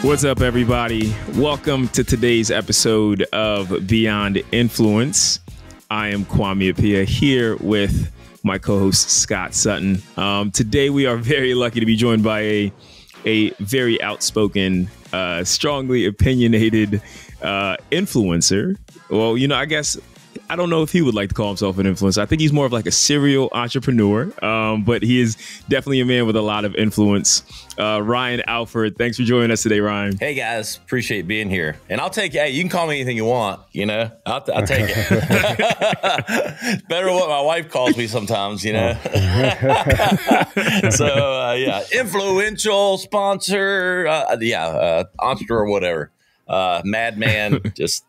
What's up, everybody? Welcome to today's episode of Beyond Influence. I am Kwame Appiah here with my co-host Scott Sutton. Today we are very lucky to be joined by a very outspoken, strongly opinionated influencer. Well, you know, I don't know if he would like to call himself an influencer. I think he's more of like a serial entrepreneur, but he is definitely a man with a lot of influence. Ryan Alford, thanks for joining us today, Ryan. Hey guys, appreciate being here. And I'll take, hey, you can call me anything you want, you know, I'll take it. Better what my wife calls me sometimes, you know. So yeah, influential, sponsor, entrepreneur, whatever, madman, just,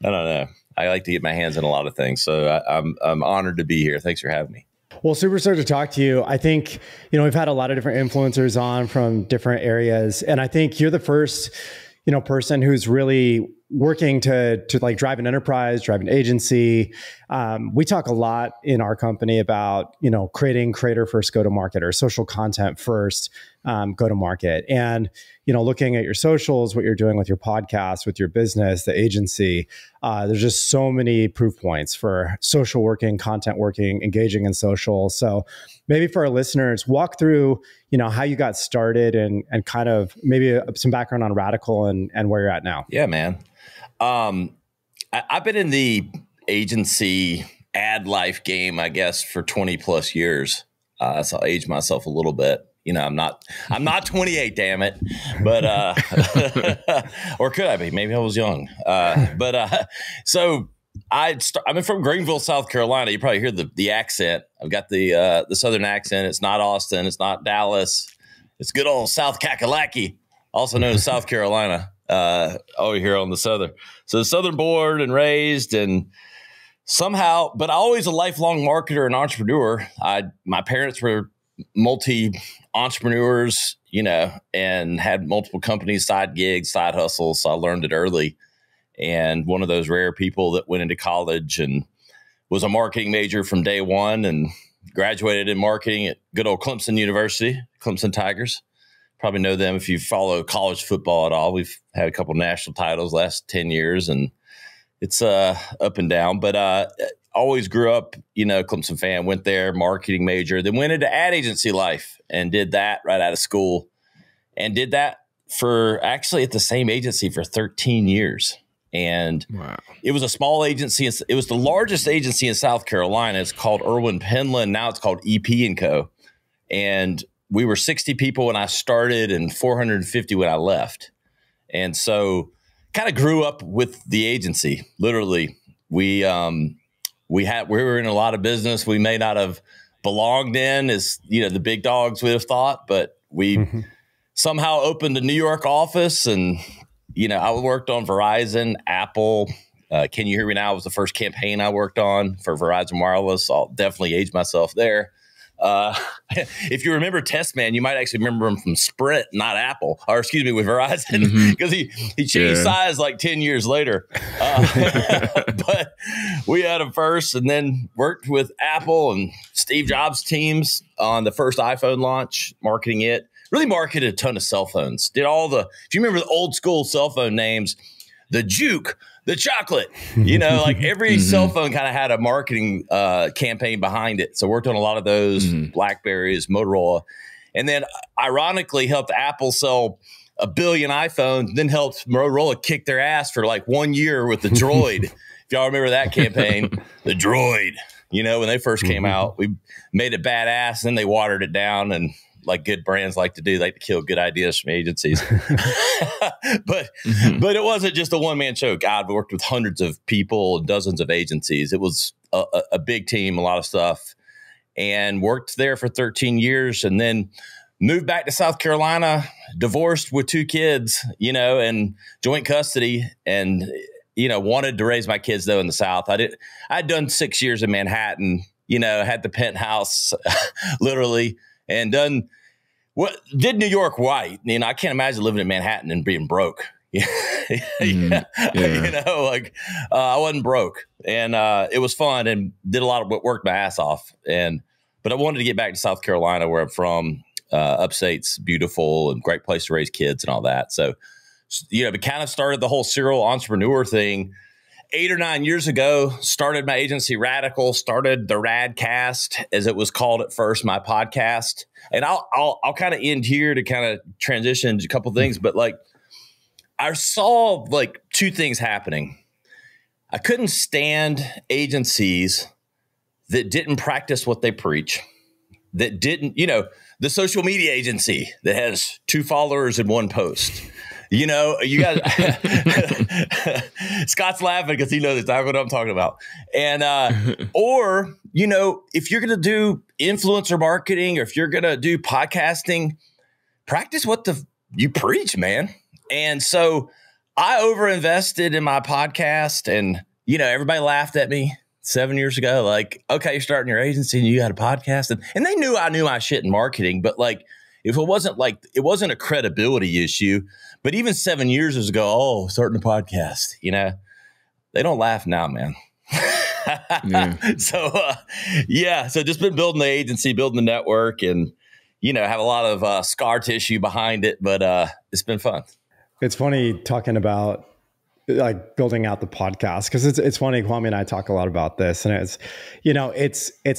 I don't know. I like to get my hands in a lot of things. So I'm honored to be here. Thanks for having me. Well, super stoked to talk to you. I think, you know, we've had a lot of different influencers on from different areas. And I think you're the first, you know, person who's really working to like drive an enterprise, drive an agency. We talk a lot in our company about, you know, creating creator first go to market or social content first go to market. And, you know, looking at your socials, what you're doing with your podcast, with your business, the agency, there's just so many proof points for social working, content working, engaging in social. So maybe for our listeners, walk through, you know, how you got started and kind of maybe some background on Radical and where you're at now. Yeah, man. I've been in the agency ad life game, I guess, for 20 plus years. So I'll age myself a little bit. You know, I'm not 28, damn it. But, or could I be? Maybe I was young. So I'm from Greenville, South Carolina. You probably hear the accent. I've got the Southern accent. It's not Austin. It's not Dallas. It's good old South Kakalaki, also known as South Carolina. Over here on the Southern. So Southern born and raised, and somehow, but always a lifelong marketer and entrepreneur. My parents were multi-entrepreneurs, you know, and had multiple companies, side gigs, side hustles. So I learned it early. And one of those rare people that went into college and was a marketing major from day one and graduated in marketing at good old Clemson University, Clemson Tigers. Probably know them if you follow college football at all. We've had a couple national titles last 10 years, and it's up and down. But always grew up, you know, Clemson fan, went there, marketing major, then went into ad agency life and did that right out of school. And did that for actually at the same agency for 13 years. And wow. It was a small agency. It was the largest agency in South Carolina. It's called Irwin Penland. Now it's called EP & Co. And we were 60 people when I started and 450 when I left. And so kind of grew up with the agency. Literally, we were in a lot of business we may not have belonged in, as you know, the big dogs would have thought, but we somehow opened a New York office. And, you know, I worked on Verizon, Apple. Can You Hear Me Now was the first campaign I worked on for Verizon Wireless. I'll definitely age myself there. If you remember Testman, you might actually remember him from Sprint, not Apple, or excuse me, with Verizon, because he changed size like 10 years later. But we had him first, and then worked with Apple and Steve Jobs teams on the first iPhone launch, marketing it. Really marketed a ton of cell phones. Did all the, if you remember the old school cell phone names, the Juke, the chocolate, you know, like every cell phone kind of had a marketing campaign behind it. So worked on a lot of those, Blackberries, Motorola, and then ironically helped Apple sell 1 billion iPhones, then helped Motorola kick their ass for like 1 year with the Droid. If y'all remember that campaign, the Droid, you know, when they first came out, we made it badass, and then they watered it down, and like good brands like to do, they like to kill good ideas from agencies. But it wasn't just a one-man show. God, we worked with hundreds of people, dozens of agencies. It was a big team, a lot of stuff, and worked there for 13 years, and then moved back to South Carolina, divorced with 2 kids, you know, and joint custody, and, you know, wanted to raise my kids though in the South. I'd done 6 years in Manhattan, you know, had the penthouse literally, and did New York right. You know, I can't imagine living in Manhattan and being broke. You know, like I wasn't broke, and it was fun, and did a lot of work my ass off. But I wanted to get back to South Carolina, where I'm from. Upstate's beautiful and great place to raise kids and all that. So we kind of started the whole serial entrepreneur thing 8 or 9 years ago. Started my agency Radical, started the Radcast, as it was called at first, my podcast. And I'll kind of end here to kind of transition to a couple things, but like I saw like two things happening. I couldn't stand agencies that didn't practice what they preach, that didn't, the social media agency that has 2 followers and 1 post. You guys, Scott's laughing because he knows exactly what I'm talking about. And, or, if you're going to do influencer marketing or if you're going to do podcasting, practice what you preach, man. And so I overinvested in my podcast and, everybody laughed at me 7 years ago. Like, okay, you're starting your agency and you got a podcast. And they knew I knew my shit in marketing, but like, if it wasn't a credibility issue, but even 7 years ago, starting a podcast, they don't laugh now, man. Yeah. So just been building the agency, building the network and, have a lot of scar tissue behind it, but it's been fun. It's funny talking about like building out the podcast because it's funny. Kwame and I talk a lot about this, and it's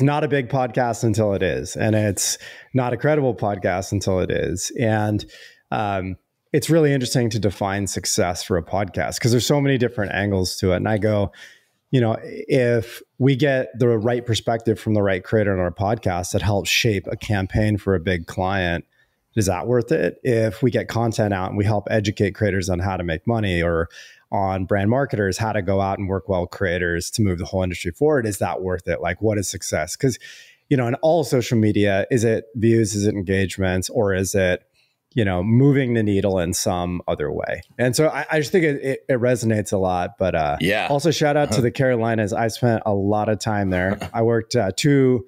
not a big podcast until it is, and it's not a credible podcast until it is, and it's really interesting to define success for a podcast because there's so many different angles to it. And I go, if we get the right perspective from the right creator on our podcast that helps shape a campaign for a big client, is that worth it? If we get content out and we help educate creators on how to make money or on brand marketers, how to go out and work well with creators to move the whole industry forward, is that worth it? Like, what is success? Because, in all social media, is it views, is it engagements, or is it, moving the needle in some other way? And so I just think it resonates a lot. But also shout out to the Carolinas. I spent a lot of time there. I worked two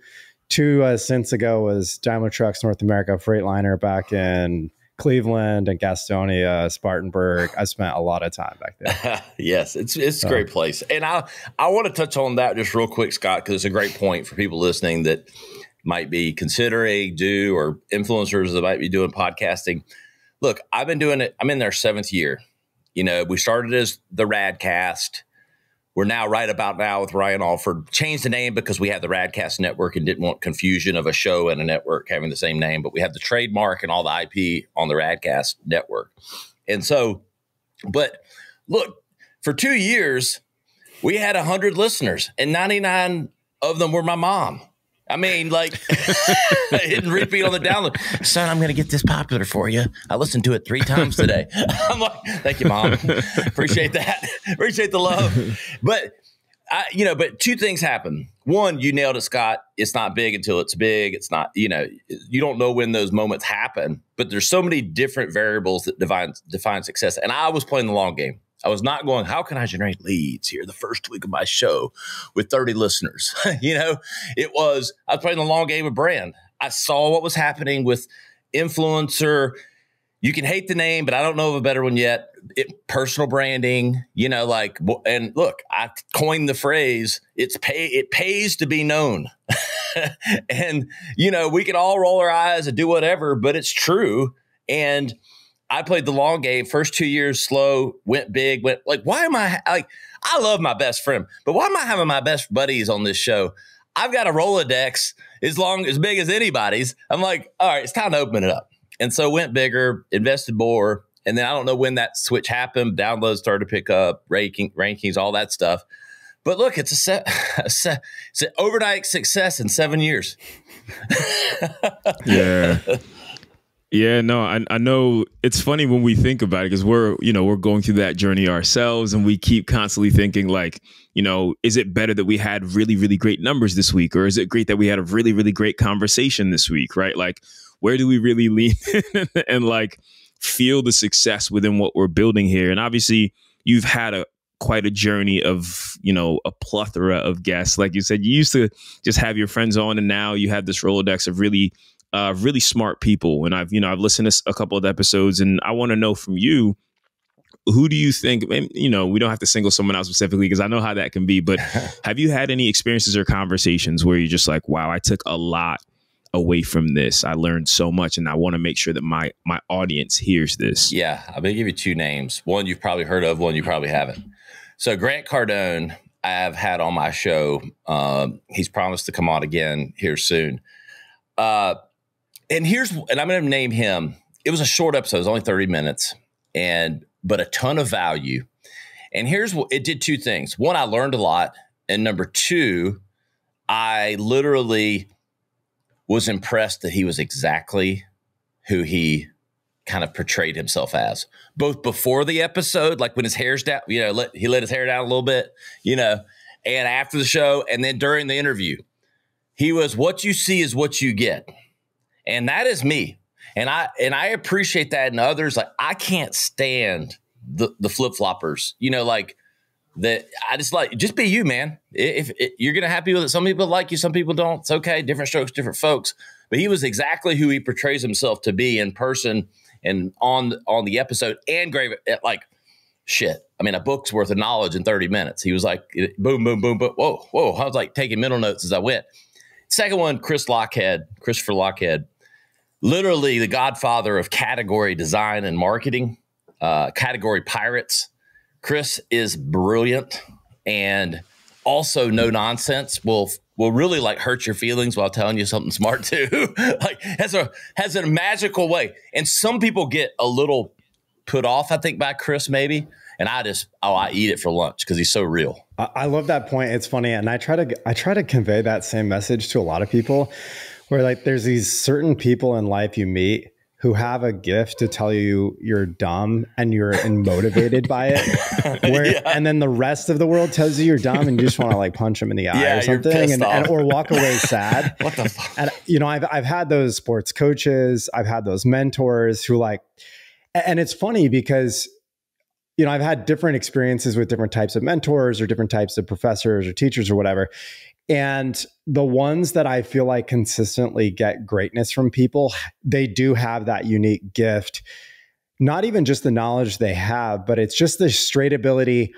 stints ago was Daimler Trucks North America Freightliner back in Cleveland and Gastonia, Spartanburg. I spent a lot of time back there. Yes, it's a great place. And I want to touch on that just real quick, Scott, because it's a great point for people listening that might be considering, or influencers that might be doing podcasting. Look, I've been doing it. I'm in their 7th year. We started as the Radcast. We're now right about now with Ryan Alford. Changed the name because we had the Radcast network and didn't want confusion of a show and a network having the same name. But we have the trademark and all the IP on the Radcast network. And so, but look, for 2 years, we had 100 listeners and 99 of them were my mom. I mean, like, hitting repeat on the download. Son, I'm going to get this popular for you. I listened to it 3 times today. I'm like, thank you, Mom. Appreciate that. Appreciate the love. But, but 2 things happen. One, you nailed it, Scott. It's not big until it's big. It's not, you don't know when those moments happen. But there's so many different variables that define success. And I was playing the long game. I was not going, how can I generate leads here the first week of my show with 30 listeners? It was, I was playing the long game of brand. I saw what was happening with influencer. You can hate the name, but I don't know of a better one yet. Personal branding, and look, I coined the phrase, it pays to be known. And, we can all roll our eyes and do whatever, but it's true. And I played the long game. First 2 years, slow, went big, why am I I love my best friend, but why am I having my best buddies on this show? I've got a Rolodex as big as anybody's. I'm like, all right, it's time to open it up. And so went bigger, invested more. And then I don't know when that switch happened. Downloads started to pick up, rankings, all that stuff. But look, it's it's an overnight success in 7 years. Yeah. Yeah, no, I know it's funny when we think about it because we're going through that journey ourselves and we keep constantly thinking like, is it better that we had really, really great numbers this week? Or is it great that we had a really, really great conversation this week? Right. Like, where do we really lean in and like feel the success within what we're building here? And obviously you've had quite a journey of, a plethora of guests. Like you said, you used to just have your friends on and now you have this Rolodex of really smart people. And I've listened to a couple of episodes and I want to know from you, who do you think, and, we don't have to single someone out specifically because I know how that can be, but have you had any experiences or conversations where you're just like, wow, I took a lot away from this. I learned so much, and I want to make sure that my audience hears this. Yeah, I'm going to give you two names. One you've probably heard of, one you probably haven't. So Grant Cardone, I have had on my show. He's promised to come on again here soon. And I'm going to name him. It was a short episode. It was only 30 minutes, but a ton of value. And here's what it did: two things. One, I learned a lot. And number two, I literally was impressed that he was exactly who he kind of portrayed himself as, both before the episode, like when his hair's down, he let his hair down a little bit, and after the show, and then during the interview, he was, what you see is what you get. And that is me. And I appreciate that in others. Like, I can't stand the flip-floppers, like that. I just be you, man. If you're going to have people that some people like you, some people don't, it's okay. Different strokes, different folks. But he was exactly who he portrays himself to be in person and on the episode, and great, like, shit. I mean, a book's worth of knowledge in 30 minutes. He was like, boom, boom, boom, boom. Whoa. I was like taking mental notes as I went. Second one, Christopher Lochhead, literally the godfather of category design and marketing, category pirates. Chris is brilliant and also no nonsense. Will really like hurt your feelings while telling you something smart too. Like has a magical way. And some people get a little put off, I think, by Chris maybe. And I eat it for lunch because he's so real. I love that point. It's funny. And I try to convey that same message to a lot of people, where like there's these certain people in life you meet who have a gift to tell you you're dumb and you're motivated by it. And then the rest of the world tells you you're dumb and you just want to like punch them in the eye or something or walk away sad. What the fuck? And, I've had those sports coaches, I've had those mentors who like, and it's funny because, I've had different experiences with different types of mentors or different types of professors or teachers or whatever. And the ones that I feel like consistently get greatness from people, they do have that unique gift, not even just the knowledge they have, but it's just the straight ability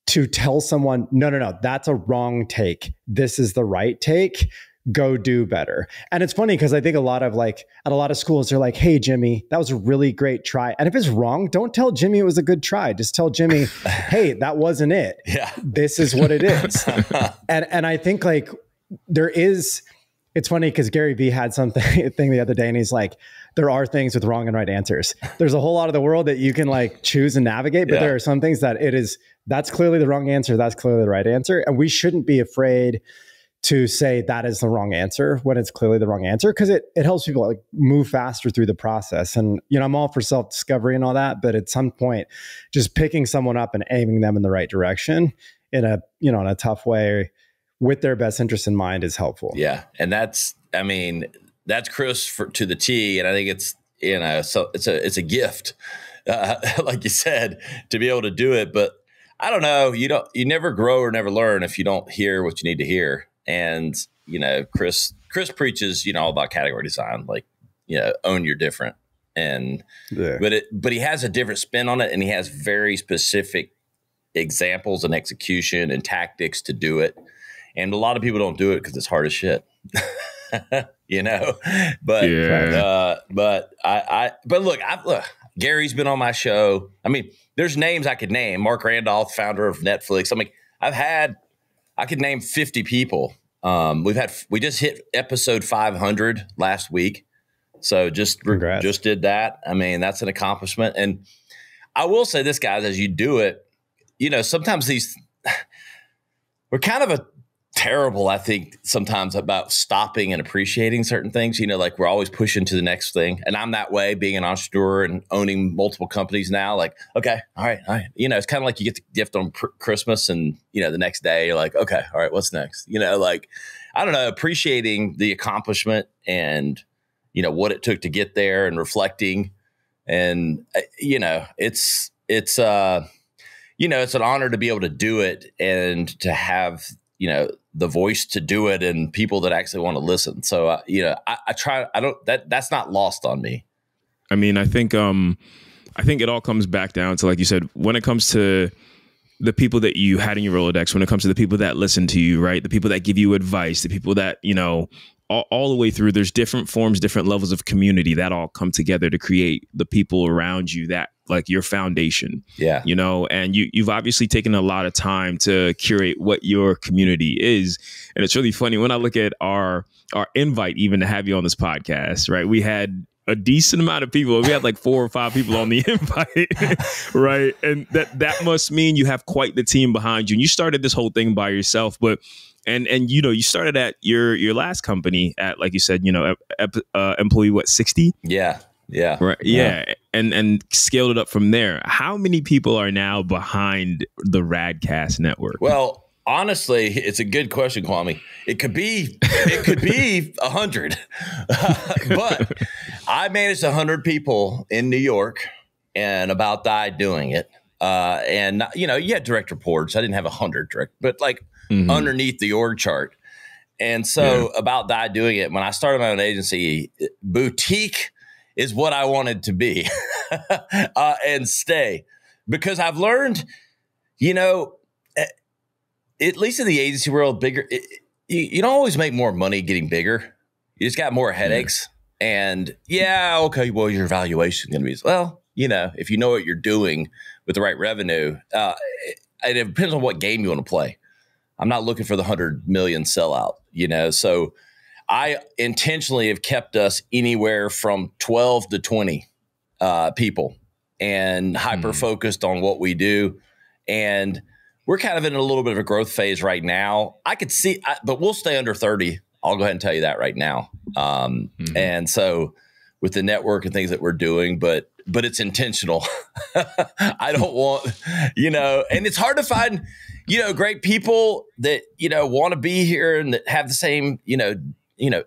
to tell someone, no, that's a wrong take. This is the right take. Go do better. And it's funny because I think at a lot of schools, they're like, hey, Jimmy, that was a really great try. And if it's wrong, don't tell Jimmy it was a good try. Just tell Jimmy, hey, that wasn't it. Yeah. This is what it is. and I think like it's funny because Gary Vee had thing the other day and he's like, there are things with wrong and right answers. There's a whole lot of the world that you can like choose and navigate, but there are some things that that's clearly the wrong answer. That's clearly the right answer. And we shouldn't be afraid to say that is the wrong answer when it's clearly the wrong answer, because it helps people like move faster through the process. And, I'm all for self-discovery and all that, but at some point, just picking someone up and aiming them in the right direction in a tough way with their best interest in mind is helpful. Yeah. And that's Chris to the T. And I think it's, so it's a gift, like you said, to be able to do it. But I don't know, you never grow or never learn if you don't hear what you need to hear. And, Chris preaches, all about category design, like, own your different. And, but he has a different spin on it, and he has very specific examples and execution and tactics to do it. And a lot of people don't do it because it's hard as shit, but, but look, Gary's been on my show. I mean, there's names I could name. Mark Randolph, founder of Netflix. I mean, I could name 50 people. We just hit episode 500 last week. So just did that. I mean, that's an accomplishment. And I will say this, guys, as you do it, sometimes we're kind of terrible, I think, sometimes about stopping and appreciating certain things, like we're always pushing to the next thing. And I'm that way, being an entrepreneur and owning multiple companies now, like, okay, all right. It's kind of like you get the gift on Christmas and, the next day you're like, okay, all right, what's next? Like, I don't know, appreciating the accomplishment and, what it took to get there and reflecting. And, it's an honor to be able to do it and to have, the voice to do it and people that actually want to listen. So, I try, that's not lost on me. I mean, I think it all comes back down to, like you said, when it comes to the people that you had in your Rolodex, when it comes to the people that listen to you, right? The people that give you advice, the people that, all the way through, there's different forms, different levels of community that all come together to create the people around you that like your foundation. Yeah. You know, and you've obviously taken a lot of time to curate what your community is. And it's really funny when I look at our invite even to have you on this podcast, right? We had a decent amount of people. We had like 4 or 5 people on the invite, right? And that must mean you have quite the team behind you. And you started this whole thing by yourself, but and you know, you started at your last company at, like you said, you know, employee, what, 60? Yeah. Yeah. Right. Yeah. And scaled it up from there. How many people are now behind the Radcast network? Well, honestly, it's a good question, Kwame. It could be 100, but I managed 100 people in New York and about died doing it. And you know, you had direct reports. I didn't have 100 direct, but like underneath the org chart. And so about died doing it. When I started my own agency, boutique is what I wanted to be and stay, because I've learned, you know, at least in the agency world, bigger, you don't always make more money getting bigger. You just got more headaches. And okay, well, your valuation is going to be, well, you know, if you know what you're doing with the right revenue, it depends on what game you want to play. I'm not looking for the 100 million sellout, you know, so I intentionally have kept us anywhere from 12 to 20 people and hyper focused on what we do. And we're kind of in a little bit of a growth phase right now. I could see, but we'll stay under 30. I'll go ahead and tell you that right now. And so with the network and things that we're doing, but it's intentional. I don't want, you know, and it's hard to find, you know, great people that, you know, want to be here and that have the same, you know,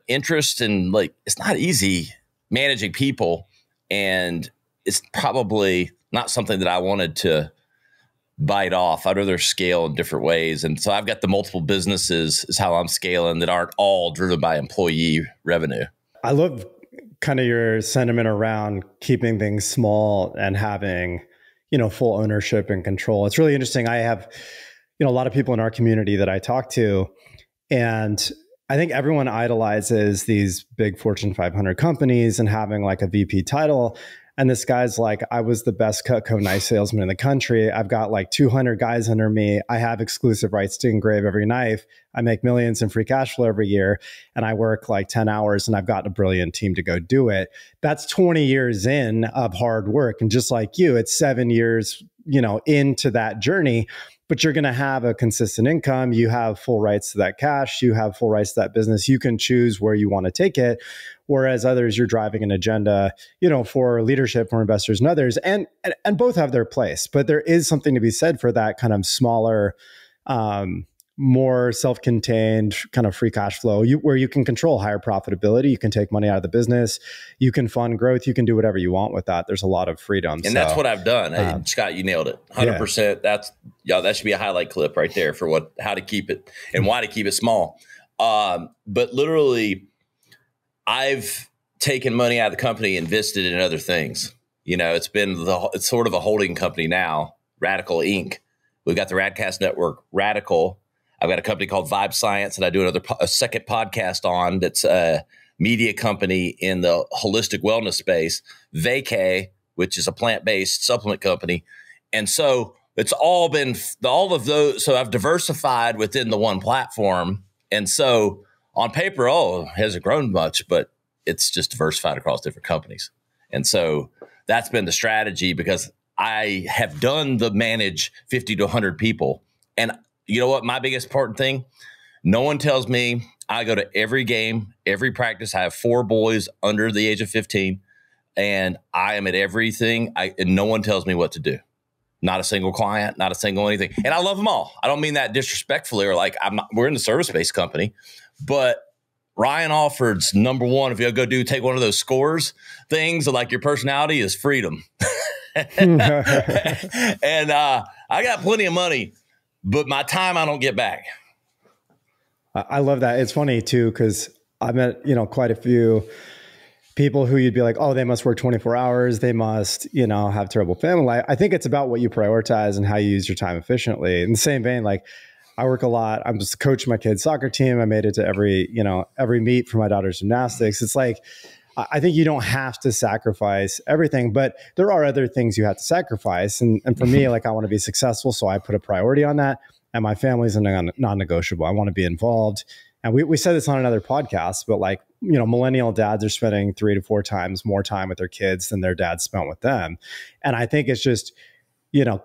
interest, and like, it's not easy managing people, and it's probably not something that I wanted to bite off. I'd rather scale in different ways. And so I've got the multiple businesses is how I'm scaling that aren't all driven by employee revenue. I love kind of your sentiment around keeping things small and having, you know, full ownership and control. It's really interesting. I have, you know, a lot of people in our community that I talk to, and I think everyone idolizes these big Fortune 500 companies and having like a VP title. And this guy's like, I was the best Cutco knife salesman in the country. I've got like 200 guys under me. I have exclusive rights to engrave every knife. I make millions in free cash flow every year. And I work like 10 hours and I've got a brilliant team to go do it. That's 20 years in of hard work. And just like you, it's 7 years, you know, into that journey. But you're going to have a consistent income. You have full rights to that cash. You have full rights to that business. You can choose where you want to take it. Whereas others, you're driving an agenda, you know, for leadership, for investors and others. And both have their place. But there is something to be said for that kind of smaller, more self-contained kind of free cash flow, where you can control higher profitability. You can take money out of the business. You can fund growth. You can do whatever you want with that. There's a lot of freedom. And that's what I've done. Hey, Scott, you nailed it. 100%. Yeah. That should be a highlight clip right there for how to keep it and why to keep it small. But literally, I've taken money out of the company, invested in other things. You know, it's sort of a holding company now, Radical Inc. We've got the Radcast Network, Radical. I've got a company called Vibe Science that I do a second podcast on. That's a media company in the holistic wellness space. Vacay, which is a plant-based supplement company. And so it's all of those. So I've diversified within the one platform. And so on paper, it hasn't grown much, but it's just diversified across different companies. And so that's been the strategy, because I have done the manage 50 to 100 people. And you know what? My biggest important thing, no one tells me. I go to every game, every practice. I have 4 boys under the age of 15, and I am at everything. And no one tells me what to do. Not a single client, not a single anything. And I love them all. I don't mean that disrespectfully, or like we're in the service-based company, but Ryan Alford's number one, if you go take one of those scores things, like your personality is freedom. And I got plenty of money, but my time I don't get back. I love that. It's funny too, because I met, you know, quite a few people who you'd be like, oh, they must work 24 hours. They must, you know, have terrible family life. I think it's about what you prioritize and how you use your time efficiently. In the same vein, like I work a lot. I'm just coaching my kids' soccer team. I made it to every meet for my daughter's gymnastics. It's like, I think you don't have to sacrifice everything, but there are other things you have to sacrifice. And for me, like, I want to be successful. So I put a priority on that. And my family's a non-negotiable. I want to be involved. And we said this on another podcast, but like, millennial dads are spending 3 to 4 times more time with their kids than their dads spent with them. And I think it's just,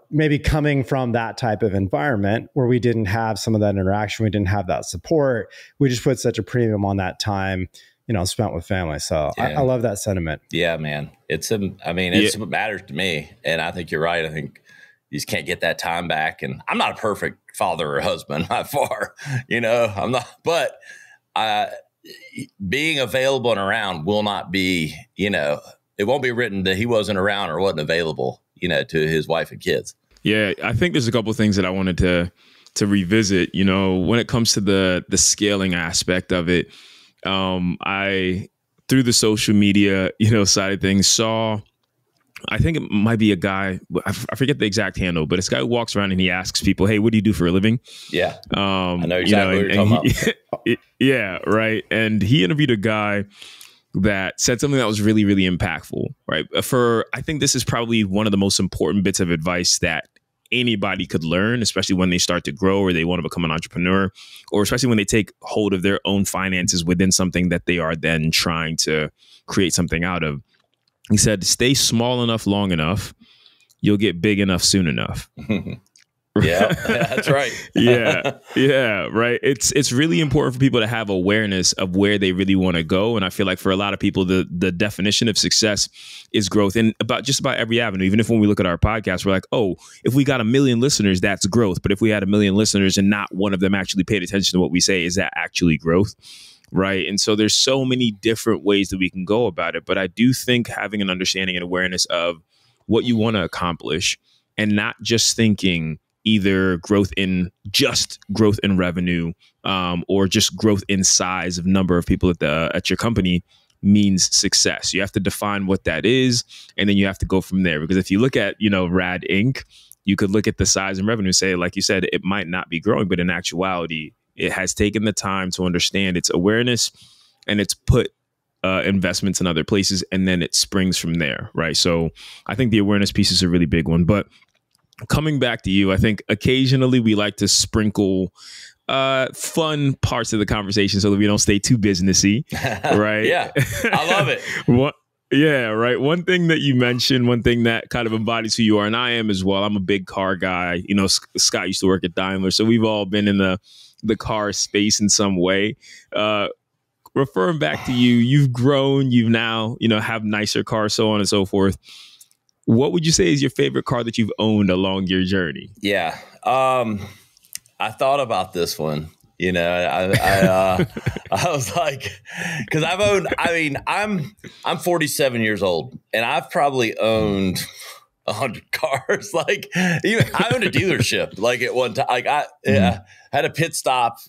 maybe coming from that type of environment where we didn't have some of that interaction, we didn't have that support. We just put such a premium on that time, spent with family. So yeah. I love that sentiment. Yeah, man. It's what matters to me. And I think you're right. I think you just can't get that time back. And I'm not a perfect father or husband, not far, I'm not, but being available and around will not be, it won't be written that he wasn't around or wasn't available, to his wife and kids. Yeah. I think there's a couple of things that I wanted to revisit, when it comes to the scaling aspect of it. I, through the social media, side of things, saw, I think it might be a guy, I forget the exact handle, but this guy who walks around and he asks people, hey, what do you do for a living? Yeah. I know exactly what you're talking about. Yeah. Right. And he interviewed a guy that said something that was really, really impactful, right? I think this is probably one of the most important bits of advice that anybody could learn, especially when they start to grow or they want to become an entrepreneur, or especially when they take hold of their own finances within something that they are then trying to create something out of. He said, stay small enough, long enough, you'll get big enough soon enough. Yeah, that's right. Yeah, right. It's really important for people to have awareness of where they really want to go. And I feel like for a lot of people, the definition of success is growth in just about every avenue. Even if when we look at our podcast, we're like, oh, if we got 1 million listeners, that's growth. But if we had 1 million listeners and not one of them actually paid attention to what we say, is that actually growth? Right. And so there's so many different ways that we can go about it. But I do think having an understanding and awareness of what you want to accomplish and not just thinking either growth in revenue or just growth in size of number of people at your company means success. You have to define what that is. And then you have to go from there. Because if you look at, Rad Inc., you could look at the size and revenue, say, like you said, it might not be growing, but in actuality, it has taken the time to understand its awareness and it's put investments in other places, and then it springs from there, right? So I think the awareness piece is a really big one. But coming back to you, I think occasionally we like to sprinkle fun parts of the conversation so that we don't stay too businessy, right? Yeah, I love it. Yeah, right. One thing that you mentioned, one thing that kind of embodies who you are, and I am as well. I'm a big car guy. Scott used to work at Daimler, so we've all been in the car space in some way. Referring back to you, you've grown, you've now, have nicer cars, so on and so forth. What would you say is your favorite car that you've owned along your journey? Yeah. I thought about this one. I was like, because I'm 47 years old and I've probably owned 100 cars. Like, even I owned a dealership. Like at one time, like I had a pit stop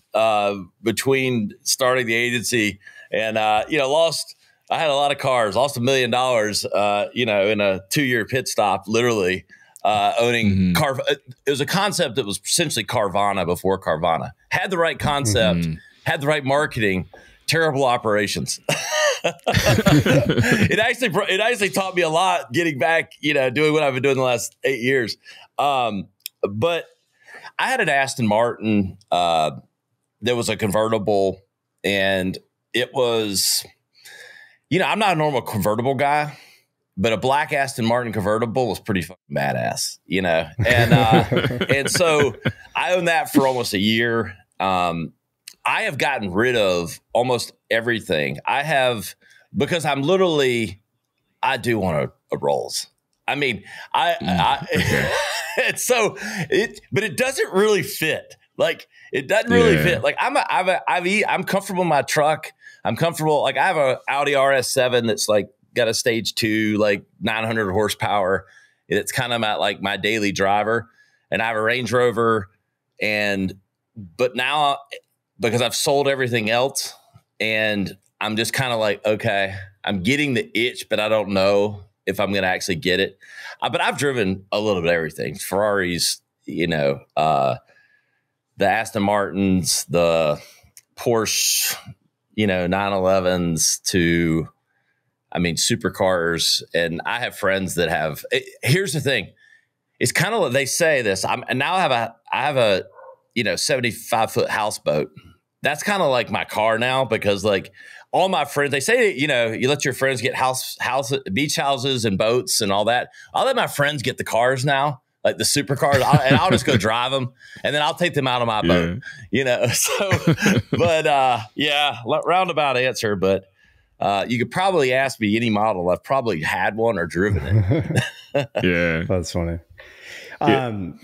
between starting the agency and lost. I had a lot of cars. Lost $1 million. In a 2-year pit stop, literally. Owning it was a concept that was essentially Carvana before Carvana. Had the right concept, had the right marketing, terrible operations. It actually taught me a lot getting back, doing what I've been doing the last 8 years. But I had an Aston Martin that was a convertible, and it was, I'm not a normal convertible guy. But a black Aston Martin convertible was pretty fucking badass, and so I owned that for almost a year. I have gotten rid of almost everything. Because I do want a Rolls. I mean, but it doesn't really fit. Like, it doesn't really fit. Like, I'm comfortable in my truck. I'm comfortable. Like, I have a Audi RS7 that's like, got a stage 2, like 900 horsepower. It's kind of my daily driver. And I have a Range Rover. But now, because I've sold everything else, and I'm just kind of like, okay, I'm getting the itch, but I don't know if I'm going to actually get it. But I've driven a little bit of everything. Ferraris, the Aston Martins, the Porsche, 911s to, supercars. And I have friends that have, here's the thing. It's kind of, they say this, I have a 75-foot houseboat. That's kind of like my car now, because like all my friends, they say, you let your friends get beach houses and boats and all that. I'll let my friends get the cars now, like the supercars, and I'll just go drive them, and then I'll take them out of my boat, So, but roundabout answer. But you could probably ask me any model. I've probably had one or driven it. Yeah, that's funny.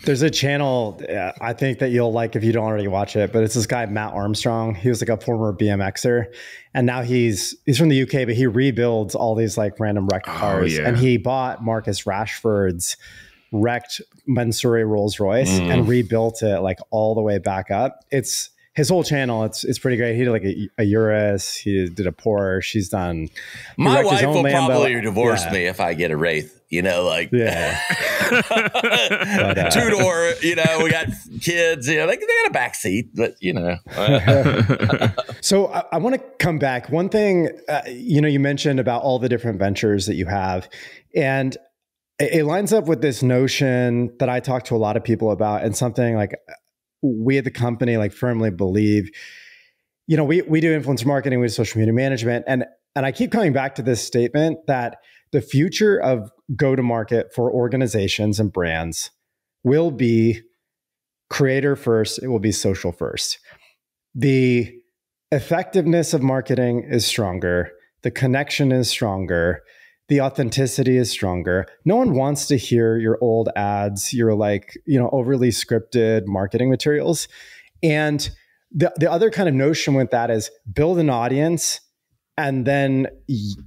There's a channel I think that you'll like if you don't already watch it, but it's this guy, Matt Armstrong. He was like a former BMXer, and now he's from the UK, but he rebuilds all these like random wrecked cars. And he bought Marcus Rashford's wrecked Mansouri Rolls Royce and rebuilt it like all the way back up. It's his whole channel. It's pretty great. He did like a Urus. He did a Porsche. He's done. My wife will probably divorce me if I get a Wraith. But, 2-door. We got kids. They got a back seat, but So I want to come back. One thing, you mentioned about all the different ventures that you have, and it lines up with this notion that I talk to a lot of people about, and something like we at the company like firmly believe. We do influencer marketing, we do social media management, and I keep coming back to this statement that the future of go-to-market for organizations and brands will be creator first. It will be social first. The effectiveness of marketing is stronger. The connection is stronger. The authenticity is stronger. No one wants to hear your old ads, your overly scripted marketing materials. And the other kind of notion with that is build an audience and then,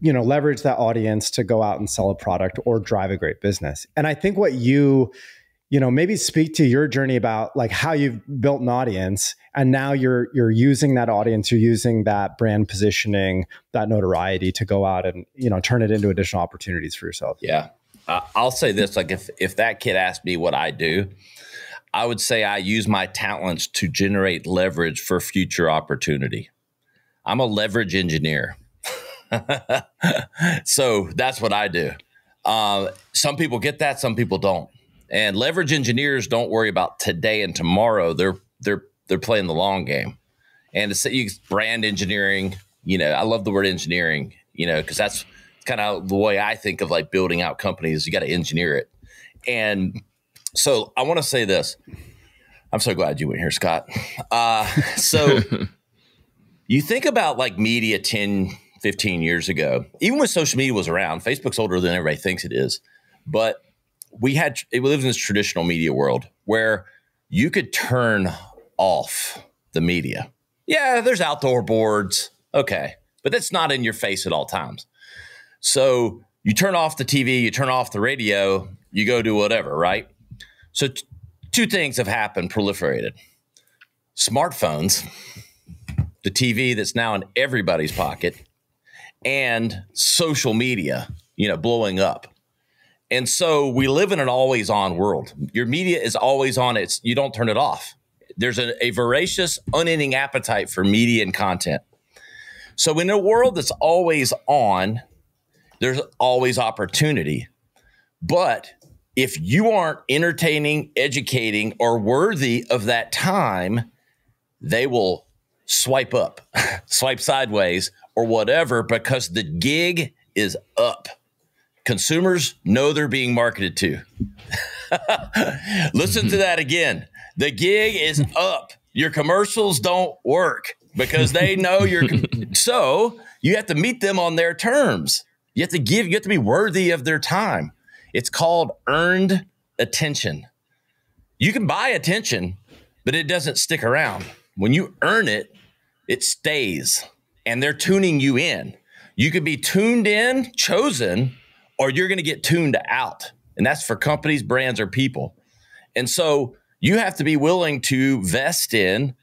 leverage that audience to go out and sell a product or drive a great business. And I think what maybe speak to your journey about like how you've built an audience, and now you're using that audience, you're using that brand positioning, that notoriety to go out and, turn it into additional opportunities for yourself. Yeah. I'll say this, like if that kid asked me what I do, I would say I use my talents to generate leverage for future opportunity. I'm a leverage engineer. So that's what I do. Some people get that, some people don't. And leverage engineers don't worry about today and tomorrow. They're playing the long game. And it's brand engineering. I love the word engineering. Because that's kind of the way I think of like building out companies. You got to engineer it. And so I want to say this. I'm so glad you went here, Scott. So you think about like media 10, 15 years ago, even when social media was around. Facebook's older than everybody thinks it is. But we lived in this traditional media world where you could turn off the media. Yeah, there's outdoor boards. Okay. But that's not in your face at all times. So you turn off the TV, you turn off the radio, you go do whatever, right? So two things have happened, proliferated. Smartphones, the TV that's now in everybody's pocket, and social media, blowing up. And so we live in an always on world. Your media is always on. You don't turn it off. There's a voracious, unending appetite for media and content. So in a world that's always on, there's always opportunity. But if you aren't entertaining, educating, or worthy of that time, they will swipe up, swipe sideways, or whatever, because the gig is up. Consumers know they're being marketed to. Listen to that again. The gig is up. Your commercials don't work because they know you're. So you have to meet them on their terms. You have to be worthy of their time. It's called earned attention. You can buy attention, but it doesn't stick around. When you earn it, it stays, and they're tuning you in. You could be tuned in, chosen, or you're going to get tuned out. And that's for companies, brands, or people. And so you have to be willing to vest in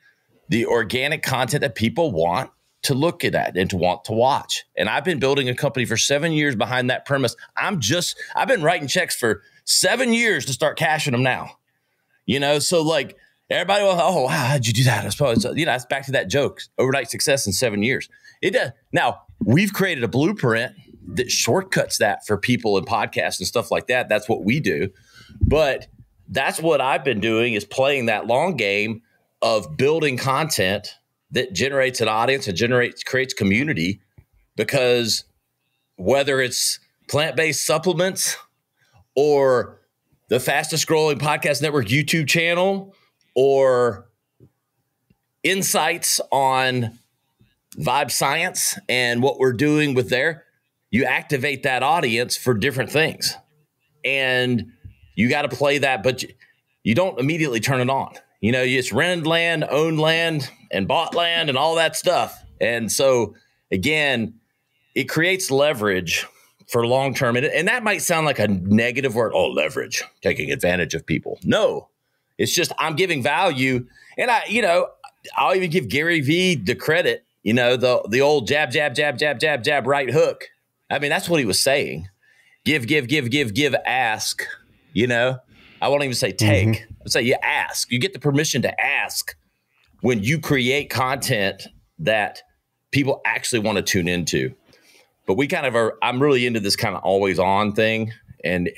the organic content that people want to look at and to want to watch. And I've been building a company for 7 years behind that premise. I've been writing checks for 7 years to start cashing them now. So like Everybody will, oh, wow, how'd you do that? I suppose, it's back to that joke, overnight success in 7 years. It does. Now, we've created a blueprint that shortcuts that for people in podcasts and stuff like that. That's what we do. But that's what I've been doing, is playing that long game of building content that generates an audience and creates community. Because whether it's plant-based supplements or the fastest growing podcast network YouTube channel, or insights on Vibe Science and what we're doing with there, you activate that audience for different things. And you got to play that, but you don't immediately turn it on. It's rented land, owned land, and bought land and all that stuff. And so, again, it creates leverage for long-term. And that might sound like a negative word. Oh, leverage, taking advantage of people. No. It's just I'm giving value, and I'll even give Gary Vee the credit. The old jab, jab, jab, jab, jab, jab, right hook. I mean, that's what he was saying. Give, ask. I won't even say take. Mm-hmm. I'd say you ask. You get the permission to ask when you create content that people actually want to tune into. But we kind of are. I'm really into this kind of always on thing. And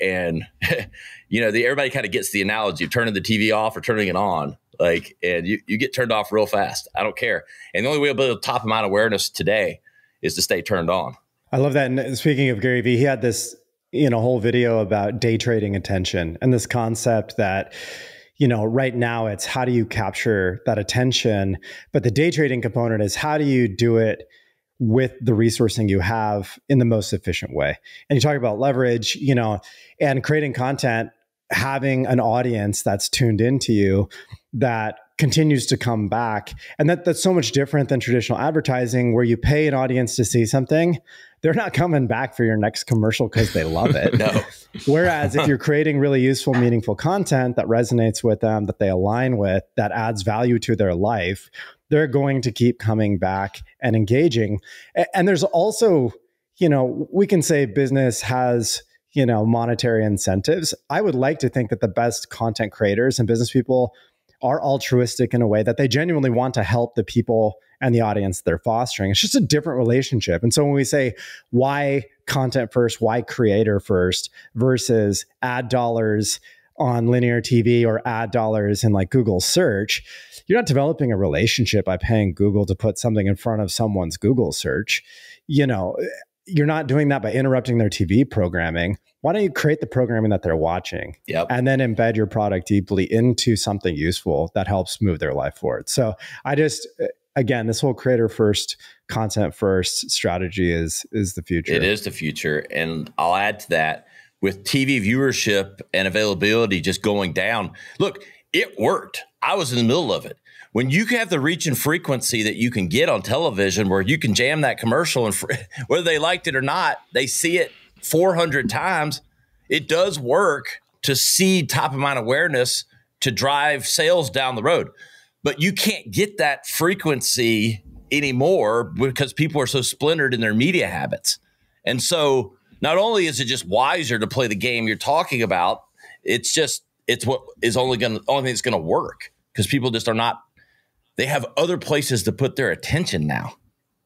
everybody kind of gets the analogy of turning the TV off or turning it on, and you get turned off real fast. I don't care. And the only way to build top amount of awareness today is to stay turned on. I love that. And speaking of Gary Vee, he had this, whole video about day trading attention, and this concept that, right now it's how do you capture that attention? But the day trading component is how do you do it with the resourcing you have in the most efficient way. And you talk about leverage, and creating content, having an audience that's tuned into you that continues to come back. And that's so much different than traditional advertising, where you pay an audience to see something. They're not coming back for your next commercial because they love it. No. Whereas if you're creating really useful, meaningful content that resonates with them, that they align with, that adds value to their life, they're going to keep coming back and engaging. And there's also, we can say business has, monetary incentives. I would like to think that the best content creators and business people are altruistic in a way that they genuinely want to help the people and the audience they're fostering. It's just a different relationship. And so when we say why content first, why creator first versus ad dollars on linear TV or ad dollars in Google search, you're not developing a relationship by paying Google to put something in front of someone's Google search. You're not doing that by interrupting their TV programming. Why don't you create the programming that they're watching? Yep. And then embed your product deeply into something useful that helps move their life forward. So again, this whole creator first, content first strategy is the future. It is the future. And I'll add to that, with TV viewership and availability just going down. Look, it worked. I was in the middle of it. When you have the reach and frequency that you can get on television, where you can jam that commercial, and whether they liked it or not, they see it 400 times. It does work to seed top amount awareness to drive sales down the road. But you can't get that frequency anymore because people are so splintered in their media habits. And so not only is it just wiser to play the game you're talking about, it's what is only thing that's going to work, because people just are not. They have other places to put their attention now.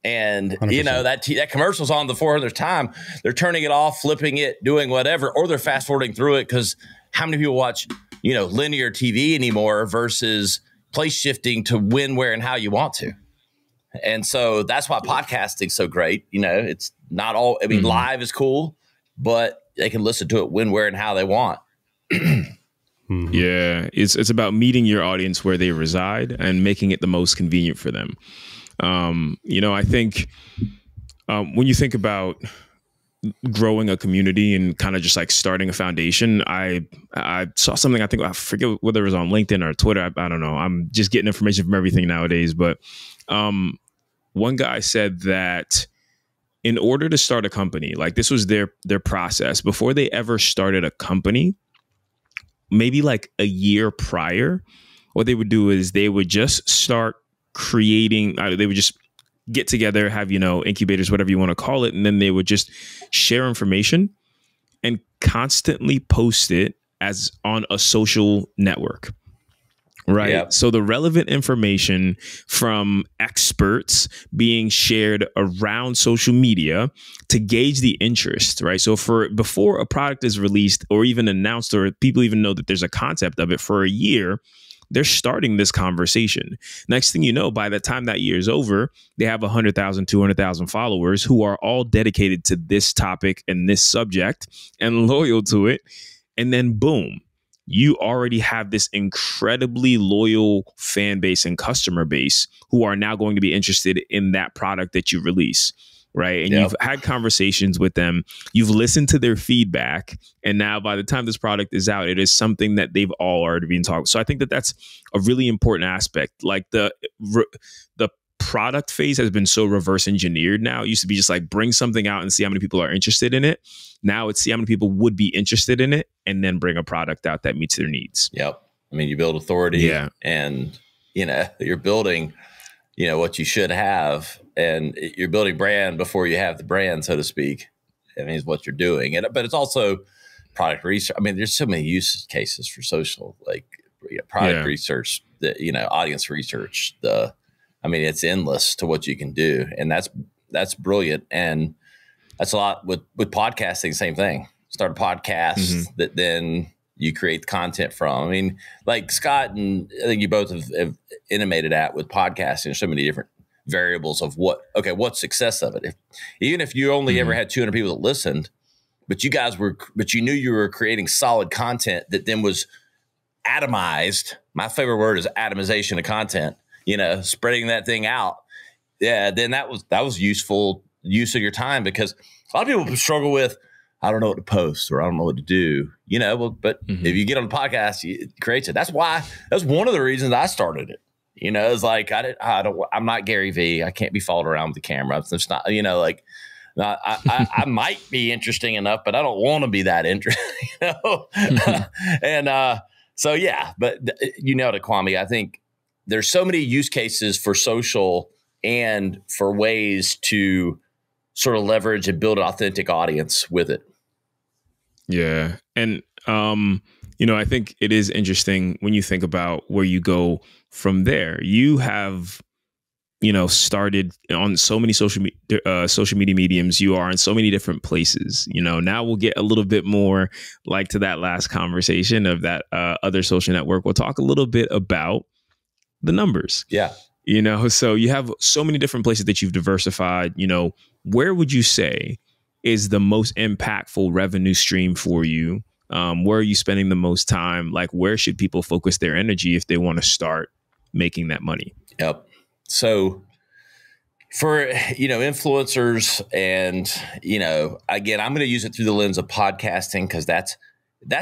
And 100%. That commercial's on the 400th time. They're turning it off, flipping it, doing whatever, or they're fast forwarding through it, because how many people watch, linear TV anymore versus place shifting to when, where, and how you want to. And so that's why podcasting's so great. It's not all, live is cool, but they can listen to it when, where, and how they want. Yeah, it's about meeting your audience where they reside and making it the most convenient for them. I think when you think about growing a community and kind of just starting a foundation, I saw something, I forget whether it was on LinkedIn or Twitter. I don't know. I'm just getting information from everything nowadays. But one guy said that in order to start a company, this was their process before they ever started a company, maybe a year prior, what they would do is they would just start creating, they would just get together, have, incubators, whatever you want to call it. And then they would just share information and constantly post it as on a social network. right? Yep. So the relevant information from experts being shared around social media to gauge the interest, right? So before a product is released or even announced, or people even know that there's a concept of it, for a year, they're starting this conversation. Next thing you know, by the time that year is over, they have 100,000, 200,000 followers who are all dedicated to this topic and this subject and loyal to it. And then boom, you already have this incredibly loyal fan base and customer base who are now going to be interested in that product that you release. Right. And you've had conversations with them. You've listened to their feedback. And now by the time this product is out, it is something that they've all already been talking. So I think that that's a really important aspect. Like the product phase has been so reverse engineered now. It used to be just like bring something out and see how many people are interested in it. Now it's see how many people would be interested in it and then bring a product out that meets their needs. Yep. I mean, you build authority and, you're building, what you should have, and you're building brand before you have the brand, so to speak. I mean, is what you're doing. But it's also product research. I mean, there's so many use cases for social, like product research, audience research, it's endless to what you can do. And that's brilliant. And that's a lot with podcasting, same thing. Start a podcast that then you create content from. I mean, like Scott and I think you both have intimated at with podcasting, there's so many different variables of what's success of it. Even if you only ever had 200 people that listened, but you knew you were creating solid content that then was atomized. My favorite word is atomization of content, spreading that thing out. Yeah. Then that was useful use of your time, because a lot of people struggle with, I don't know what to post or I don't know what to do, but if you get on the podcast, it creates it. That's one of the reasons I started it. It's like, I'm not Gary V. I can't be followed around with the camera. It's not, I might be interesting enough, but I don't want to be that interesting, And so, yeah, but nailed it, Kwame. I think there's so many use cases for social and for ways to sort of leverage and build an authentic audience with it. Yeah. And, I think it is interesting when you think about where you go from there. You have, started on so many social media mediums. You are in so many different places. Now we'll get a little bit more like to that last conversation of that other social network. We'll talk a little bit about the numbers. Yeah. So you have so many different places that you've diversified. Where would you say is the most impactful revenue stream for you? Where are you spending the most time? Like, where should people focus their energy if they want to start making that money? Yep. So for, influencers and, again, I'm going to use it through the lens of podcasting, because that's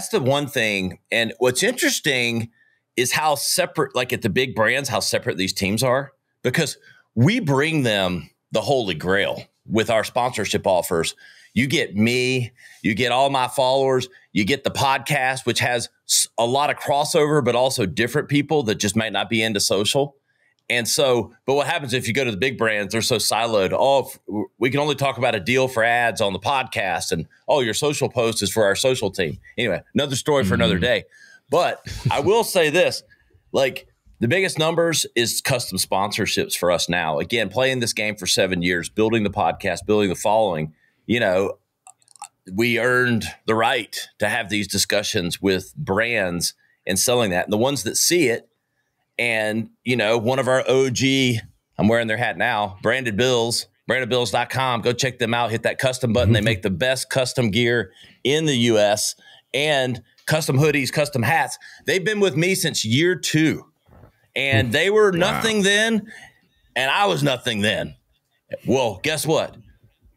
the one thing. And what's interesting is how separate, like at the big brands, how separate these teams are, because we bring them the holy grail with our sponsorship offers. You get me, you get all my followers, you get the podcast, which has a lot of crossover, but also different people that just might not be into social. And so, but what happens if you go to the big brands, they're so siloed. Oh, we can only talk about a deal for ads on the podcast. And, oh, your social post is for our social team. Anyway, another story for another day. But I will say this, like the biggest numbers is custom sponsorships for us now. Again, playing this game for 7 years, building the podcast, building the following, we earned the right to have these discussions with brands and selling that. And the ones that see it, and, one of our OG, I'm wearing their hat now, brandedbills.com. Go check them out. Hit that custom button. They make the best custom gear in the U.S. and custom hoodies, custom hats. They've been with me since year 2. And they were nothing then, and I was nothing then. Well, guess what?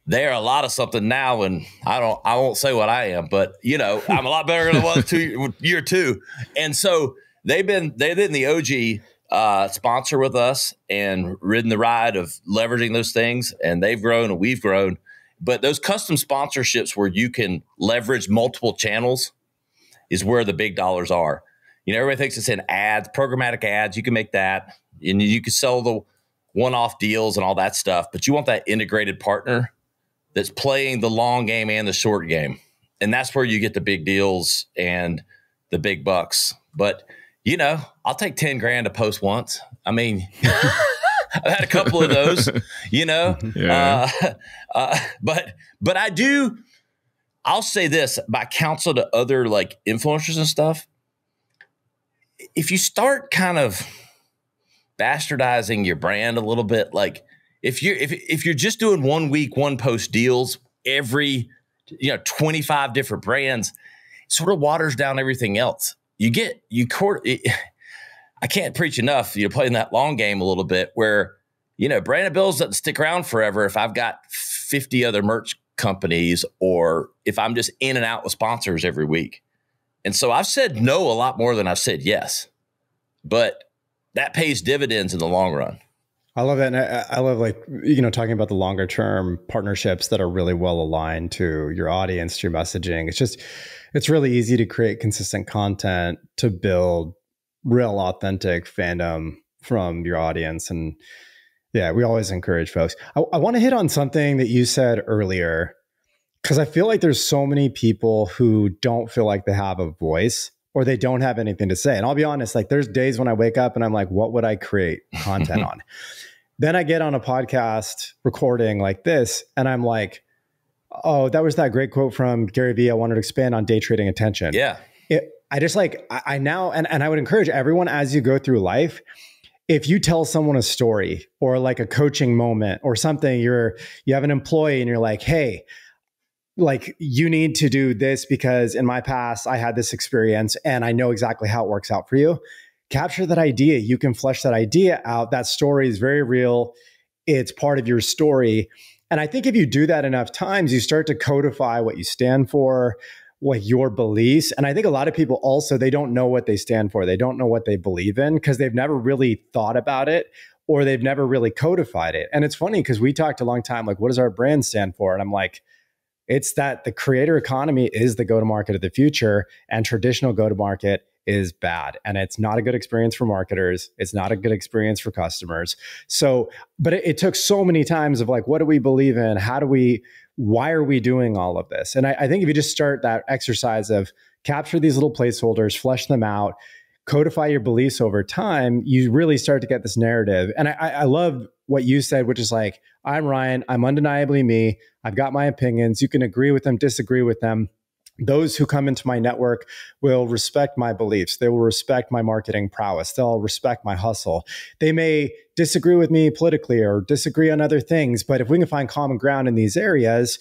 They are a lot of something now, and I won't say what I am, but I'm a lot better than I was year 2. And so they've been the OG sponsor with us and ridden the ride of leveraging those things, and they've grown and we've grown. But those custom sponsorships where you can leverage multiple channels is where the big dollars are. Everybody thinks it's in ads, programmatic ads. You can make that, and you can sell the one-off deals and all that stuff. But you want that integrated partner that's playing the long game and the short game. And that's where you get the big deals and the big bucks. But I'll take 10 grand to post once. I mean, I've had a couple of those, Yeah. but I'll say this by counsel to other like influencers and stuff. If you start kind of bastardizing your brand a little bit, like if you're just doing 1 week, one post deals, every, 25 different brands, it sort of waters down everything else. I can't preach enough. You're playing that long game a little bit where, branded bills doesn't stick around forever if I've got 50 other merch companies or if I'm just in and out with sponsors every week. And so I've said no a lot more than I've said yes, but that pays dividends in the long run. I love that. And I love talking about the longer term partnerships that are really well aligned to your audience, to your messaging. It's really easy to create consistent content to build real authentic fandom from your audience. And yeah, we always encourage folks. I want to hit on something that you said earlier, because I feel like there's so many people who don't feel like they have a voice or they don't have anything to say. And I'll be honest, like there's days when I wake up and I'm like, what would I create content on? Then I get on a podcast recording like this and I'm like, oh, that was that great quote from Gary Vee. I wanted to expand on day trading attention. Yeah. I now, and I would encourage everyone as you go through life, if you tell someone a story or like a coaching moment or something, you have an employee and you're like, hey, like you need to do this because in my past I had this experience and I know exactly how it works out for you. Capture that idea. You can flesh that idea out. That story is very real. It's part of your story. And I think if you do that enough times, you start to codify what you stand for, what your beliefs. And I think a lot of people also, they don't know what they stand for. They don't know what they believe in because they've never really thought about it or they've never really codified it. And it's funny because we talked a long time, like, what does our brand stand for? And I'm like, it's that the creator economy is the go-to-market of the future and traditional go-to-market is bad. And it's not a good experience for marketers. It's not a good experience for customers. So, but it took so many times of like, what do we believe in? Why are we doing all of this? And I think if you just start that exercise of capture these little placeholders, flesh them out, codify your beliefs over time, you really start to get this narrative. And I love what you said, which is like, I'm Ryan, I'm undeniably me. I've got my opinions. You can agree with them, disagree with them. Those who come into my network will respect my beliefs. They will respect my marketing prowess. They'll respect my hustle. They may disagree with me politically or disagree on other things, but if we can find common ground in these areas,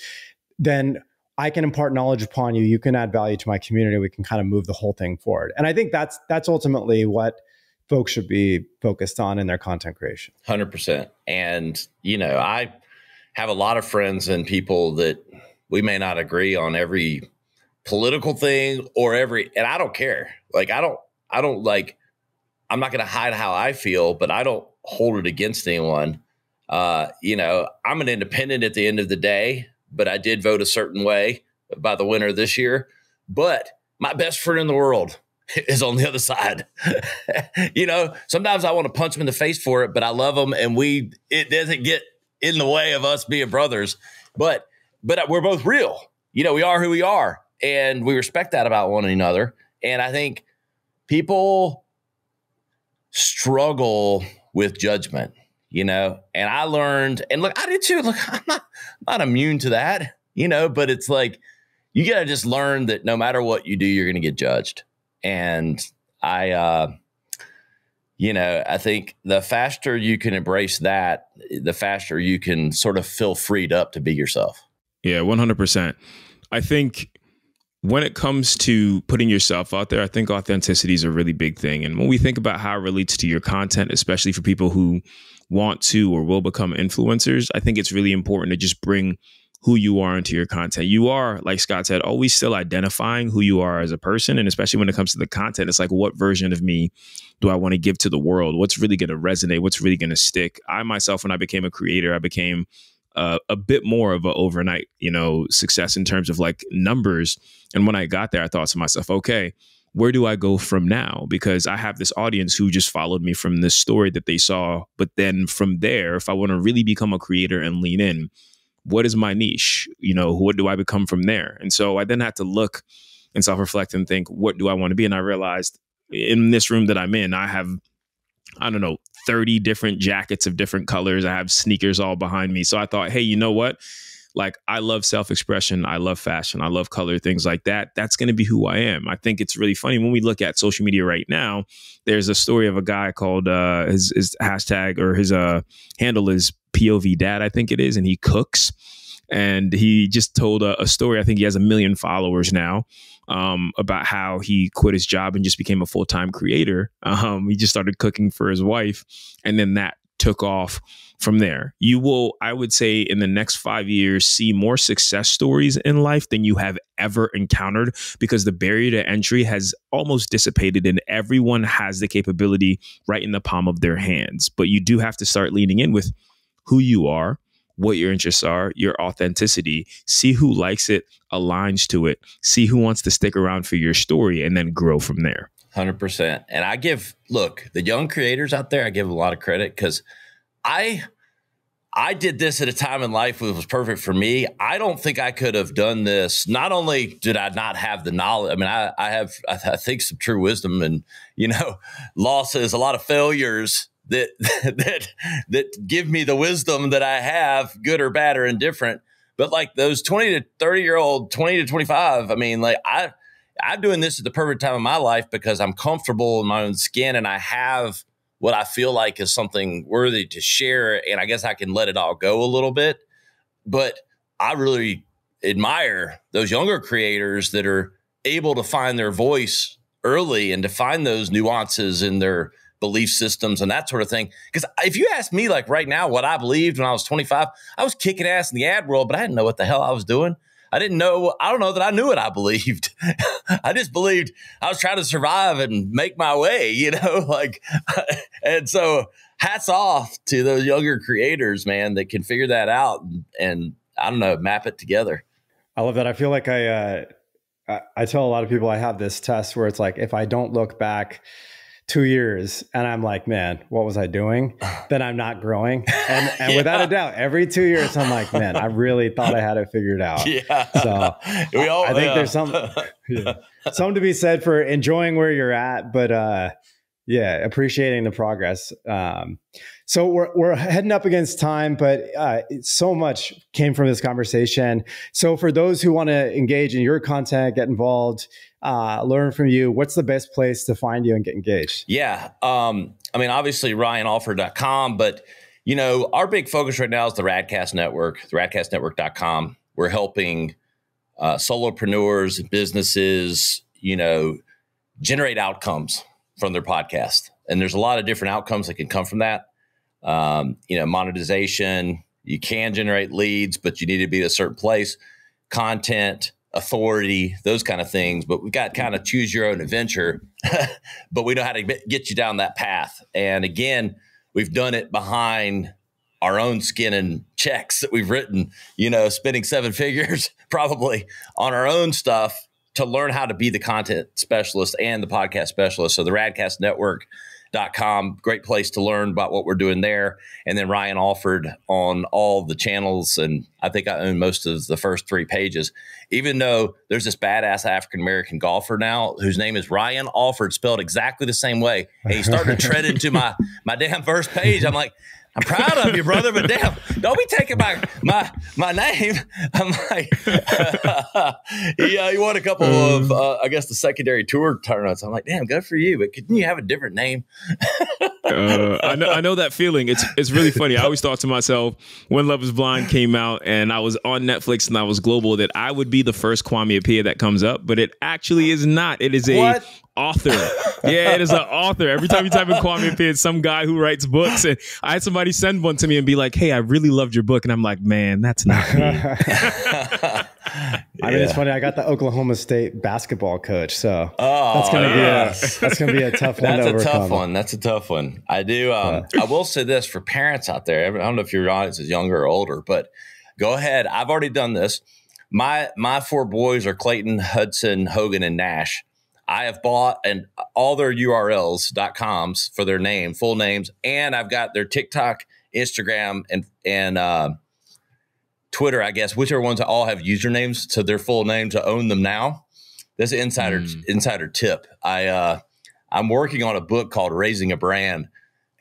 then I can impart knowledge upon you. You can add value to my community. We can kind of move the whole thing forward. And I think that's ultimately what folks should be focused on in their content creation. 100%. And, I have a lot of friends and people that we may not agree on every political thing and I don't care. Like, I'm not going to hide how I feel, but I don't hold it against anyone. I'm an independent at the end of the day, but I did vote a certain way by the winner this year. But my best friend in the world is on the other side. Sometimes I want to punch him in the face for it, but I love him and it doesn't get in the way of us being brothers. But we're both real. We are who we are. And we respect that about one another. And I think people struggle with judgment, and I learned, and look, I did too. Look, I'm not immune to that, but it's like, you got to just learn that no matter what you do, you're going to get judged. And I think the faster you can embrace that, the faster you can sort of feel freed up to be yourself. Yeah, 100%. I think when it comes to putting yourself out there, I think authenticity is a really big thing. And when we think about how it relates to your content, especially for people who want to or will become influencers, I think it's really important to just bring who you are into your content. You are, like Scott said, always still identifying who you are as a person. And especially when it comes to the content, it's like, what version of me do I want to give to the world? What's really going to resonate? What's really going to stick? I myself, when I became a creator, I became a bit more of an overnight, success in terms of like numbers. And when I got there, I thought to myself, okay, where do I go from now? Because I have this audience who just followed me from this story that they saw. But then from there, if I want to really become a creator and lean in, what is my niche? What do I become from there? And so I then had to look and self-reflect and think, what do I want to be? And I realized in this room that I'm in, I have, I don't know, 30 different jackets of different colors. I have sneakers all behind me. So I thought, hey, you know what? Like, I love self-expression. I love fashion. I love color, things like that. That's going to be who I am. I think it's really funny when we look at social media right now. There's a story of a guy called his hashtag or his handle is POV Dad, I think it is. And he cooks. And he just told a story. I think he has 1 million followers now, about how he quit his job and just became a full-time creator. He just started cooking for his wife. And then that took off from there. You will, I would say, in the next 5 years, see more success stories in life than you have ever encountered, because the barrier to entry has almost dissipated and everyone has the capability right in the palm of their hands. But you do have to start leaning in with who you are, what your interests are, your authenticity, see who likes it, aligns to it, see who wants to stick around for your story, and then grow from there. 100%. And look, the young creators out there, I give a lot of credit, because I did this at a time in life that was perfect for me. I don't think I could have done this. Not only did I not have the knowledge, I mean, I think some true wisdom and, losses, a lot of failures that give me the wisdom that I have, good or bad or indifferent. But like those 20 to 30-year-old, 20 to 25, I mean, like I'm doing this at the perfect time of my life because I'm comfortable in my own skin and I have what I feel like is something worthy to share. And I guess I can let it all go a little bit. But I really admire those younger creators that are able to find their voice early and to find those nuances in their belief systems and that sort of thing. Because if you ask me, like right now, what I believed when I was 25, I was kicking ass in the ad world, but I didn't know what the hell I was doing. I don't know that I knew what I believed. I just believed I was trying to survive and make my way, and so hats off to those younger creators, man, that can figure that out and I don't know, map it together. I love that. I feel like I tell a lot of people I have this test where it's like, if I don't look back 2 years and I'm like, man, what was I doing? Then I'm not growing. And yeah. Without a doubt, every 2 years, I'm like, man, I really thought I had it figured out. Yeah. So I think there's something to be said for enjoying where you're at, but appreciating the progress. So we're heading up against time, but so much came from this conversation. So for those who want to engage in your content, get involved, learn from you, what's the best place to find you and get engaged? Yeah. I mean, obviously ryanalford.com, but our big focus right now is the Radcast Network, the radcastnetwork.com. We're helping solopreneurs and businesses, generate outcomes from their podcast. And there's a lot of different outcomes that can come from that. Monetization, you can generate leads, but you need to be at a certain place, content, authority, those kind of things. But we've got kind of choose your own adventure, but we know how to get you down that path. And again, we've done it behind our own skin and checks that we've written, spending 7 figures probably on our own stuff to learn how to be the content specialist and the podcast specialist. So the radcastnetwork.com, great place to learn about what we're doing there. And then Ryan Alford on all the channels. And I think I own most of the first 3 pages, even though there's this badass African-American golfer now whose name is Ryan Alford, spelled exactly the same way. And he started to tread into my damn first page. I'm like, I'm proud of you, brother, but damn, don't be taking my name. I'm like, he won a couple of, I guess, the secondary tour tournaments. I'm like, damn, good for you, but couldn't you have a different name? I know that feeling. It's really funny. I always thought to myself when Love is Blind came out and I was on Netflix and I was global that I would be the first Kwame Appiah that comes up, but it actually is not. It is a author. Yeah, it is an author. Every time you type in Kwame Appiah, it's some guy who writes books. And I had somebody send one to me and be like, hey, I really loved your book. And I'm like, man, that's not me. I mean, it's funny. I got the Oklahoma State basketball coach, so that's gonna be a tough one. That's a tough one. I do. I will say this for parents out there. I don't know if your audience is younger or older, but go ahead. I've already done this. My 4 boys are Clayton, Hudson, Hogan, and Nash. I have bought all their URLs.coms for their full names, and I've got their TikTok, Instagram, and Twitter, I guess, whichever ones all have usernames to their full names to own them now. That's an insider tip. I I'm working on a book called Raising a Brand,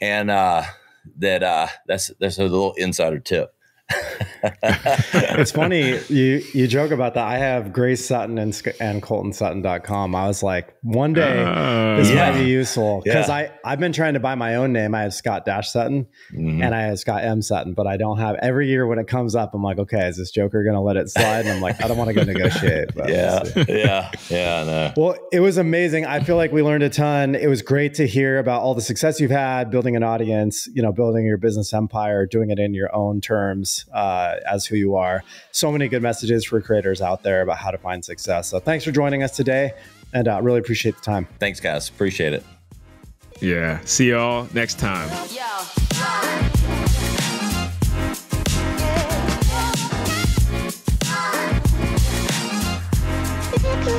and that's a little insider tip. It's funny you joke about that. I have Grace Sutton and ColtonSutton.com. I was like, one day this might be useful, because I've been trying to buy my own name. I have Scott-Sutton and I have Scott M. Sutton, but I don't have. Every year when it comes up, I'm like, okay, is this joker going to let it slide? And I'm like, I don't want to go negotiate. But I know. Well, it was amazing. I feel like we learned a ton. It was great to hear about all the success you've had building an audience, building your business empire, doing it in your own terms, as who you are. So many good messages for creators out there about how to find success. So thanks for joining us today, and really appreciate the time. Thanks, guys. Appreciate it. Yeah. See y'all next time.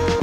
Yo.